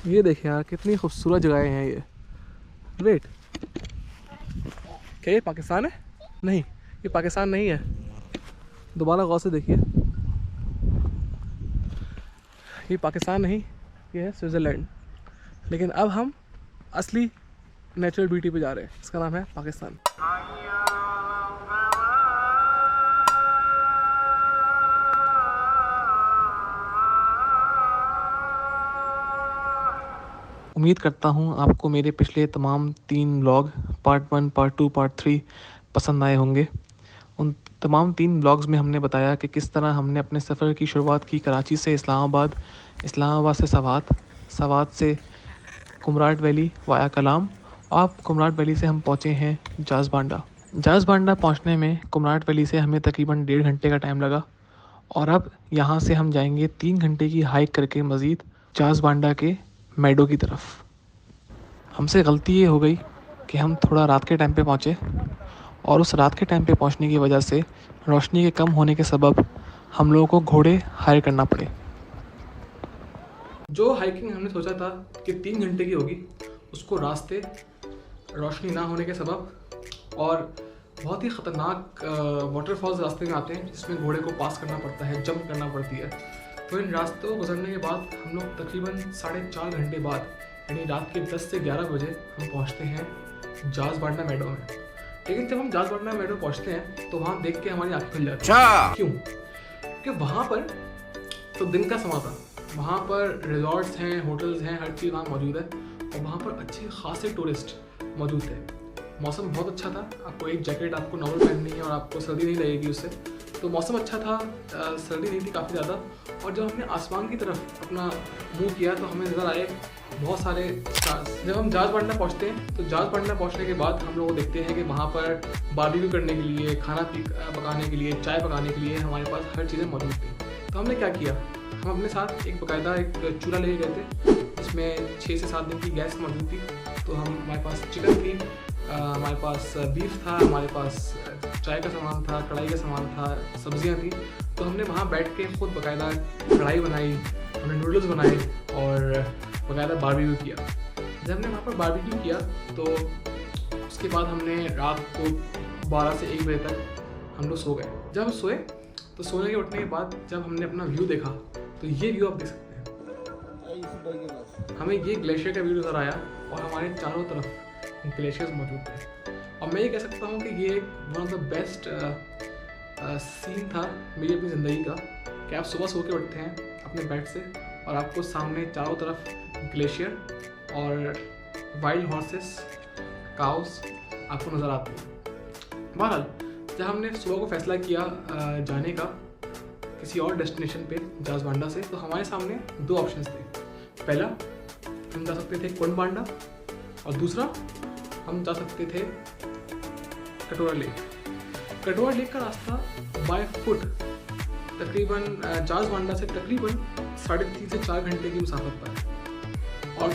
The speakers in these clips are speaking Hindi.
ये देखिए यार कितनी खूबसूरत जगहें हैं ये। वेट, क्या ये पाकिस्तान है? नहीं, ये पाकिस्तान नहीं है। दोबारा गौर से देखिए, ये पाकिस्तान नहीं, ये है स्विट्ज़रलैंड। लेकिन अब हम असली नेचुरल ब्यूटी पे जा रहे हैं, इसका नाम है पाकिस्तान। उम्मीद करता हूँ आपको मेरे पिछले तमाम 3 व्लॉग पार्ट 1, पार्ट 2, पार्ट 3 पसंद आए होंगे। उन तमाम 3 व्लॉग्स में हमने बताया कि किस तरह हमने अपने सफ़र की शुरुआत की कराची से इस्लामाबाद, इस्लामाबाद से सवात, सवात से कुमराट वैली वाया कलाम, और अब कुमराट वैली से हम पहुँचे हैं जाज़ बांडा। जाज़ बांडा पहुँचने में कुमराट वैली से हमें तकरीबन 1.5 घंटे का टाइम लगा, और अब यहाँ से हम जाएंगे 3 घंटे की हाइक करके मज़ीद जाज़ बांडा के मेडो की तरफ। हमसे गलती ये हो गई कि हम थोड़ा रात के टाइम पे पहुँचे, और उस रात के टाइम पे पहुँचने की वजह से रोशनी के कम होने के सबब हम लोगों को घोड़े हायर करना पड़े। जो हाइकिंग हमने सोचा था कि 3 घंटे की होगी, उसको रास्ते रोशनी ना होने के सबब और बहुत ही ख़तरनाक वाटरफॉल्स रास्ते में आते हैं जिसमें घोड़े को पास करना पड़ता है, जंप करना पड़ती है। तो इन रास्तों को गुजरने के बाद हम लोग तकरीबन 4.5 घंटे बाद, यानी रात के 10 से 11 बजे हम पहुंचते हैं जाज़ बांडा मेडो में। लेकिन जब हम जाज़ बांडा मेडो पहुंचते हैं तो वहाँ देख के हमारी आँखें खुल जाती हैं। क्यों? कि वहाँ पर तो दिन का समय था, वहाँ पर रिजॉर्ट्स हैं, होटल्स हैं, हर चीज़ वहाँ मौजूद है, और वहाँ पर अच्छे खासे टूरिस्ट मौजूद थे। मौसम बहुत अच्छा था, आपको एक जैकेट आपको नॉर्मल पहननी है और आपको सर्दी नहीं लगेगी उससे। तो मौसम अच्छा था, सर्दी नहीं थी काफ़ी ज़्यादा। और जब हमने आसमान की तरफ अपना मुंह किया तो हमें नज़र आए बहुत सारे स्टार्स। जब हम जाज़ बांडा पहुँचते हैं तो जाज़ बांडा पहुँचने के बाद हम लोग देखते हैं कि वहाँ पर बारबेक्यू करने के लिए, खाना पकाने के लिए, चाय पकाने के लिए हमारे पास हर चीज़ें मौजूद थी। तो हमने क्या किया, हम अपने साथ एक बाकायदा एक चूल्हा ले गए थे जिसमें 6 से 7 दिन की गैस मौजूद थी। तो हमारे पास चिकन थी, हमारे पास बीफ था, हमारे पास चाय का सामान था, कढ़ाई का सामान था, सब्जियां थी। तो हमने वहाँ बैठ के खुद बाकायदा कढ़ाई बनाई, हमने नूडल्स बनाए और बाकायदा बारबेक्यू किया। जब हमने वहाँ पर बारबेक्यू किया तो उसके बाद हमने रात को 12 से 1 बजे तक हम लोग सो गए। जब सोए तो सोने के उठने के बाद जब हमने अपना व्यू देखा तो ये व्यू आप देख सकते हैं। हमें ये ग्लेशियर का व्यू नज़र आया और हमारे चारों तरफ ग्लेशियर्स मौजूद थे। और मैं ये कह सकता हूँ कि ये एक one of the best scene था मेरी अपनी ज़िंदगी का, कि आप सुबह सो के उठते हैं अपने बेड से और आपको सामने चारों तरफ ग्लेशियर और वाइल्ड हॉर्सेस, काउस आपको नज़र आते हैं। बहरहाल जब हमने सुबह को फ़ैसला किया जाने का किसी और डेस्टिनेशन पे जाज़ बांडा से, तो हमारे सामने 2 ऑप्शंस थे। पहला, हम जा सकते थे कुंड बांडा, और दूसरा हम जा सकते थे कटोरा लेक। कटोरा लेक का रास्ता बाय फुट तकरीबन जाज़ बांडा से तकरीबन 3.5 से 4 घंटे की मुसाफत पर है, और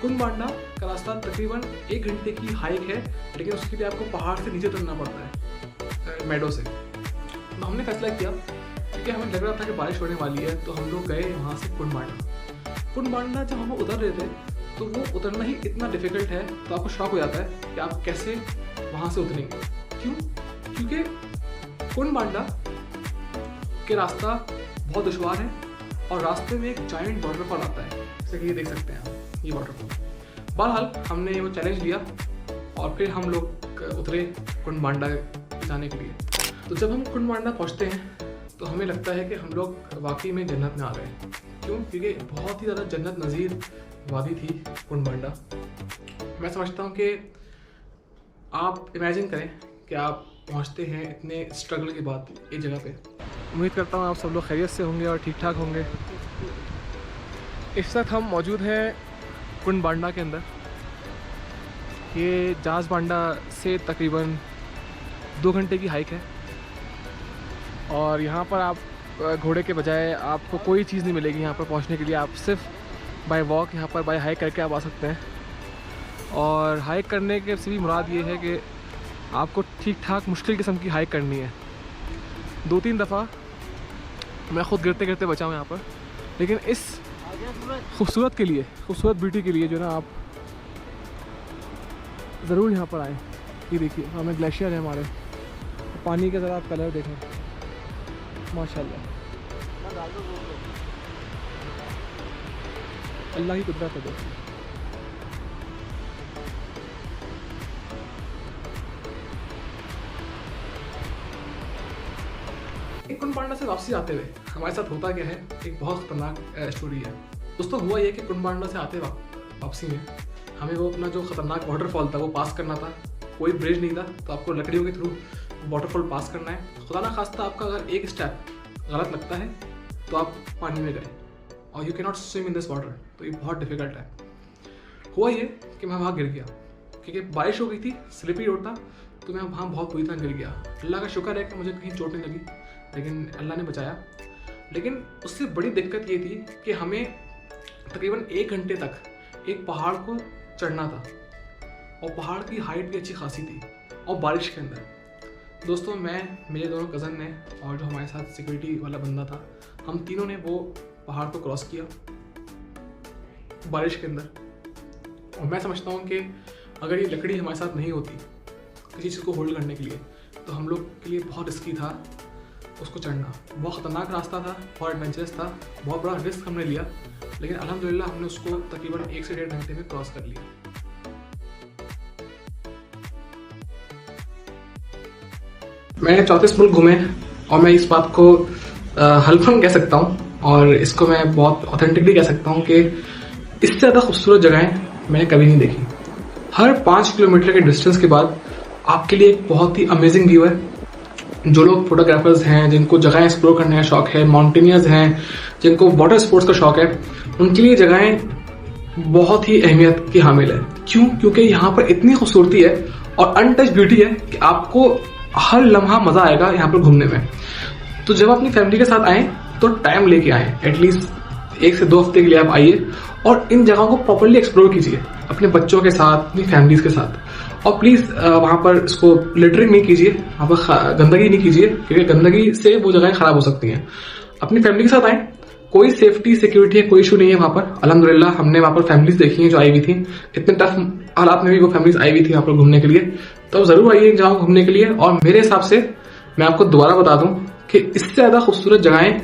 कुंड बांडा का रास्ता तकरीबन 1 घंटे की हाइक है, लेकिन उसके लिए आपको पहाड़ से नीचे उतरना पड़ता है मेडो से। तो हमने फैसला किया क्योंकि हमें लग रहा था कि बारिश होने वाली है, तो हम लोग गए वहाँ से कुंड बांडा। कुंड बांडा जब हम उतर रहे थे तो वो उतरना ही इतना डिफ़िकल्ट है, तो आपको शौक हो जाता है कि आप कैसे वहाँ से उतरेंगे। क्यों? क्योंकि कुंड बांडा के रास्ता बहुत दुश्वार है और रास्ते में एक जायंट वाटरफॉल आता है, जैसे कि ये देख सकते हैं आप, ये वाटरफॉल। बहरहाल हमने वो चैलेंज लिया और फिर हम लोग उतरे कुंड बांडा जाने के लिए। तो जब हम कुंड बांडा पहुँचते हैं तो हमें लगता है कि हम लोग वाकई में जन्नत में आ गए। क्यों? क्योंकि बहुत ही ज़्यादा जन्नत नज़ीर वादी थी कुंड बांडा। मैं समझता हूँ कि आप इमेजिन करें कि आप पहुँचते हैं इतने स्ट्रगल के बाद एक जगह पे। उम्मीद करता हूँ आप सब लोग खैरियत से होंगे और ठीक ठाक होंगे। इस वक्त हम मौजूद हैं कुंड बांडा के अंदर। ये जाज़ बांडा से तकरीबन 2 घंटे की हाइक है, और यहाँ पर आप घोड़े के बजाय आपको कोई चीज़ नहीं मिलेगी यहाँ पर पहुँचने के लिए। आप सिर्फ बाय वॉक यहाँ पर बाय हाइक करके आप आ सकते हैं। और हाइक करने के से भी मुराद ये है कि आपको ठीक ठाक मुश्किल किस्म की हाइक करनी है। 2-3 दफ़ा मैं ख़ुद गिरते गिरते बचा हूँ यहाँ पर, लेकिन इस खूबसूरत के लिए, खूबसूरत ब्यूटी के लिए जो ना आप ज़रूर यहाँ पर आएँ। ये देखिए हमें ग्लेशियर है हमारे, पानी का ज़रा आप कलर देखें, माशाल्लाह अल्लाह की कुदरत है दोस्तों। एक कुंड से वापसी आते हुए हमारे साथ होता क्या है, एक बहुत खतरनाक स्टोरी है दोस्तों। हुआ ये कि कुंड से आते वापसी में हमें वो अपना जो खतरनाक वाटरफॉल था वो पास करना था। कोई ब्रिज नहीं था, तो आपको लकड़ियों के थ्रू वाटरफॉल पास करना है। खुदा ना खास्ता आपका अगर एक स्टेप गलत लगता है तो आप पानी में गए और you can not swim in this water, तो ये बहुत डिफिकल्ट है। हुआ ये कि मैं वहाँ गिर गया क्योंकि बारिश हो गई थी, स्लिपरी रोड था, तो मैं वहाँ बहुत बुरी तरह गिर गया। अल्लाह का शुक्र है कि मुझे कहीं चोट नहीं लगी, लेकिन अल्लाह ने बचाया। लेकिन उससे बड़ी दिक्कत ये थी कि हमें तकरीबन 1 घंटे तक एक पहाड़ को चढ़ना था और पहाड़ की हाइट भी अच्छी खासी थी और बारिश के अंदर। दोस्तों मैं, मेरे दोनों कज़न ने और जो हमारे साथ सिक्योरिटी वाला बंदा था, हम तीनों ने वो पहाड़ को क्रॉस किया बारिश के अंदर। और मैं समझता हूँ कि अगर ये लकड़ी हमारे साथ नहीं होती किसी चीज़ को होल्ड करने के लिए, तो हम लोग के लिए बहुत रिस्की था उसको चढ़ना। बहुत ख़तरनाक रास्ता था, बहुत एडवेंचरस था, बहुत बड़ा रिस्क हमने लिया, लेकिन अल्हम्दुलिल्लाह हमने उसको तकरीबन 1 से 1.5 घंटे में क्रॉस कर लिया। मैंने 34 मुल्क घूमे और मैं इस बात को हल्फन कह सकता हूँ और इसको मैं बहुत ऑथेंटिकली कह सकता हूँ कि इससे ज़्यादा खूबसूरत जगहें मैंने कभी नहीं देखी। हर 5 किलोमीटर के डिस्टेंस के बाद आपके लिए एक बहुत ही अमेजिंग व्यू है। जो लोग फोटोग्राफर्स हैं, जिनको जगह एक्सप्लोर करने का शौक है, माउंटेनियर्स हैं, जिनको वाटर स्पोर्ट्स का शौक है, उनके लिए जगहें बहुत ही अहमियत की हामिल है। क्यों? क्योंकि यहाँ पर इतनी खूबसूरती है और अनटच ब्यूटी है कि आपको हर लम्हा मजा आएगा यहाँ पर घूमने में। तो जब अपनी फैमिली के साथ आए तो टाइम लेके आए, एटलीस्ट 1 से 2 हफ्ते के लिए आप आइए और इन जगहों को प्रॉपर्ली एक्सप्लोर कीजिए अपने बच्चों के साथ, अपनी फैमिलीज के साथ। और प्लीज वहां पर इसको लिटरिंग नहीं कीजिए, वहां पर गंदगी नहीं कीजिए, क्योंकि गंदगी से वो जगहें खराब हो सकती हैं। अपनी फैमिली के साथ आए, कोई सेफ्टी सिक्योरिटी है, कोई इशू नहीं है वहां पर। अल्हम्दुलिल्लाह हमने वहां पर फैमिलीज देखी हैं जो आई हुई थी, इतने टफ हालात में भी वो फैमिलीज आई हुई थी वहां पर घूमने के लिए। तो जरूर आइए इन जगहों घूमने के लिए। और मेरे हिसाब से मैं आपको दोबारा बता दूं कि इससे ज्यादा खूबसूरत जगहें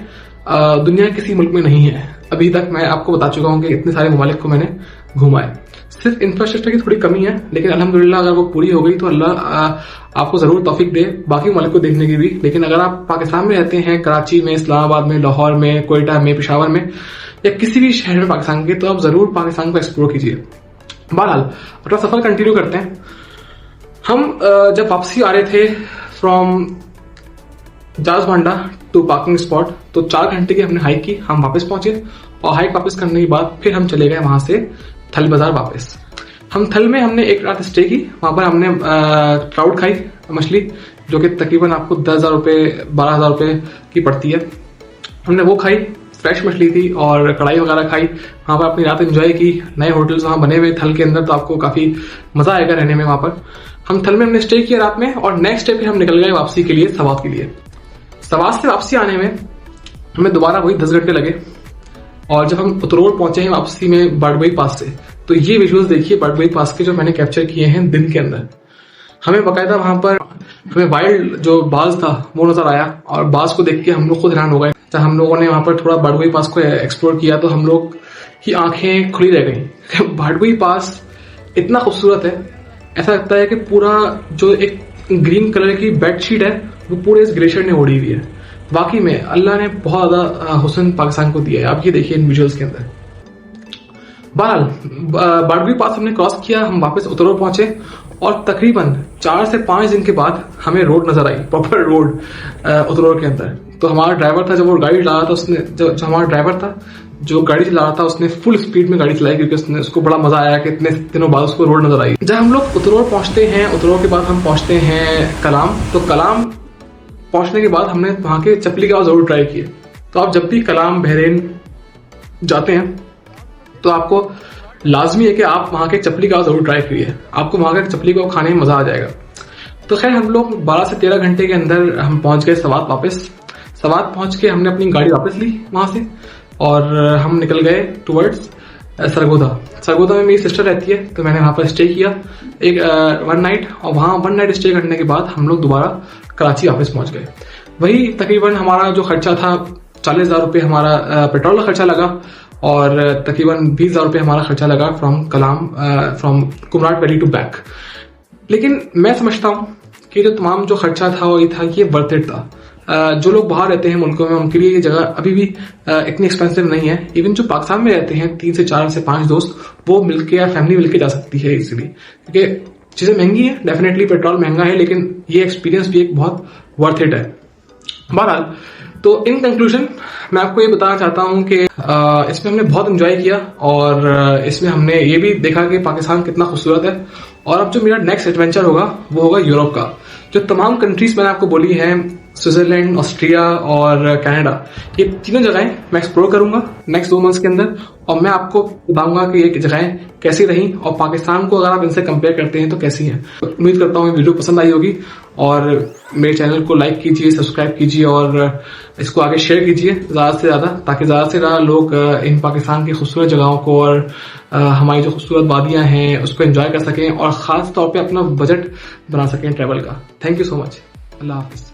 दुनिया के किसी मुल्क में नहीं है। अभी तक मैं आपको बता चुका हूं कि इतने सारे ममालिक को मैंने घुमा है। सिर्फ इंफ्रास्ट्रक्चर की थोड़ी कमी है, लेकिन अल्हम्दुलिल्लाह अगर वो पूरी हो गई तो अल्लाह आपको जरूर तौफीक दे बाकी ममालिक को देखने की भी। लेकिन अगर आप पाकिस्तान में रहते हैं, कराची में, इस्लामाबाद में, लाहौर में, कोयटा में, पेशावर में या किसी भी शहर में पाकिस्तान के, तो आप जरूर पाकिस्तान को एक्सप्लोर कीजिए। बहरहाल अपना सफर कंटिन्यू करते हैं। हम जब वापसी आ रहे थे फ्रॉम जाजबांडा टू पार्किंग स्पॉट, तो 4 घंटे की हमने हाइक की। हम वापस पहुंचे और हाइक वापस करने के बाद फिर हम चले गए वहां से थल बाजार वापस। हम थल में हमने एक रात स्टे की। वहां पर हमने ट्राउट खाई, मछली, जो कि तकरीबन आपको 10,000 रुपये 12,000 रुपये की पड़ती है। हमने वो खाई, फ्रेश मछली थी, और कढ़ाई वगैरह खाई। वहां पर अपनी रात एंजॉय की। नए होटल्स वहां बने हुए थल के अंदर, तो आपको काफी मजा आएगा रहने में वहां पर। हम थल में हमने स्टे किया रात में, और नेक्स्ट डे फिर हम निकल गए वापसी के लिए सवात के लिए। सवात से वापसी आने में हमें दोबारा वही 10 घंटे लगे। और जब हम उतरोड़ पहुंचे हैं वापसी में बाड़बई पास से, तो ये विजुअल्स देखिए बाड़बई पास के जो मैंने कैप्चर किए हैं दिन के अंदर। हमें बाकायदा वहां पर हमें वाइल्ड जो बाज था वो नजर आया, और बाज को देख के हम लोग खुद हैरान हो गए। जब हम लोगों ने वहां पर थोड़ा बाड़बई पास को एक्सप्लोर किया तो हम लोग की आंखें खुली रह गई। बाड़बई पास इतना खूबसूरत है, ऐसा लगता है कि पूरा जो एक ग्रीन कलर की बेडशीट है वो पूरे इस ग्लेशियर ने ओढ़ी हुई है। वाकई में अल्लाह ने बहुत ज्यादा हुस्न पाकिस्तान को दिया है। आप ये देखिए इन विजुअल्स के अंदर। बहरहाल बाड़बई पास हमने क्रॉस किया, हम वापस उतरोड़ पहुंचे, और तकरीबन 4 से 5 दिन के बाद हमें रोड नजर आई, प्रॉपर रोड उतरोड़ के अंदर। तो हमारा ड्राइवर था, जब वो गाड़ी चला रहा था, उसने जो हमारा ड्राइवर था जो गाड़ी चला रहा था, उसने फुल स्पीड में गाड़ी चलाई, क्योंकि उसको बड़ा मजा आया कि इतने दिनों बाद उसको रोड नजर आई। जब हम लोग उतरोड़ पहुंचते हैं, उतरोड़ के बाद हम पहुंचते हैं कलाम। तो कलाम पहुंचने के बाद हमने वहां के चपली का जरूर ट्राई किए। तो आप जब भी कलाम बहरीन जाते हैं तो आपको लाजमी है कि आप वहां के चपली का जरूर ट्राई करिए। आपको वहां के चपली को खाने में मजा आ जाएगा। तो खैर हम लोग 12 से 13 घंटे के अंदर हम पहुंच गए सवात वापस। सवात पहुंच के हमने अपनी गाड़ी वापस ली वहां से, और हम निकल गए टुवर्ड्स सरगोदा में मेरी सिस्टर रहती है, तो मैंने वहाँ पर स्टे किया एक 1 नाइट, और वहाँ 1 नाइट स्टे करने के बाद हम लोग दोबारा कराची वापस पहुँच गए। वही तकरीबन हमारा जो खर्चा था 40,000 रुपये हमारा पेट्रोल का खर्चा लगा, और तकरीबन 20,000 रुपये हमारा खर्चा लगा from Kumrat valley to back. लेकिन मैं समझता हूँ कि जो तमाम जो खर्चा था वो ये था कि ये वर्थ इट था। जो लोग बाहर रहते हैं मुल्कों में, उनके लिए ये जगह अभी भी इतनी एक्सपेंसिव नहीं है। इवन जो पाकिस्तान में रहते हैं 3 से 4 से 5 दोस्त, वो मिलके या फैमिली मिलके जा सकती है इजीली, क्योंकि चीजें महंगी है, डेफिनेटली पेट्रोल महंगा है, लेकिन ये एक्सपीरियंस भी एक बहुत वर्थ इट है। बहरहाल, तो इन कंक्लूजन मैं आपको ये बताना चाहता हूँ कि इसमें हमने बहुत एंजॉय किया, और इसमें हमने ये भी देखा कि पाकिस्तान कितना खूबसूरत है। और अब जो मेरा नेक्स्ट एडवेंचर होगा वो होगा यूरोप का। जो तमाम कंट्रीज मैंने आपको बोली हैं, स्विट्जरलैंड, ऑस्ट्रिया और कनाडा, ये तीनों जगहें मैं एक्सप्लोर करूंगा नेक्स्ट 2 मंथ्स के अंदर, और मैं आपको बताऊंगा कि ये जगहें कैसी रही, और पाकिस्तान को अगर आप इनसे कंपेयर करते हैं तो कैसी हैं। उम्मीद करता हूँ ये वीडियो पसंद आई होगी, और मेरे चैनल को लाइक कीजिए, सब्सक्राइब कीजिए, और इसको आगे शेयर कीजिए ज़्यादा से ज़्यादा, ताकि ज़्यादा से ज़्यादा लोग इन पाकिस्तान की खूबसूरत जगहों को और हमारी जो खूबसूरत वादियाँ हैं उसको एंजॉय कर सकें, और ख़ास तौर पे अपना बजट बना सकें ट्रैवल का। Thank you so much. अल्लाह हाफिज़।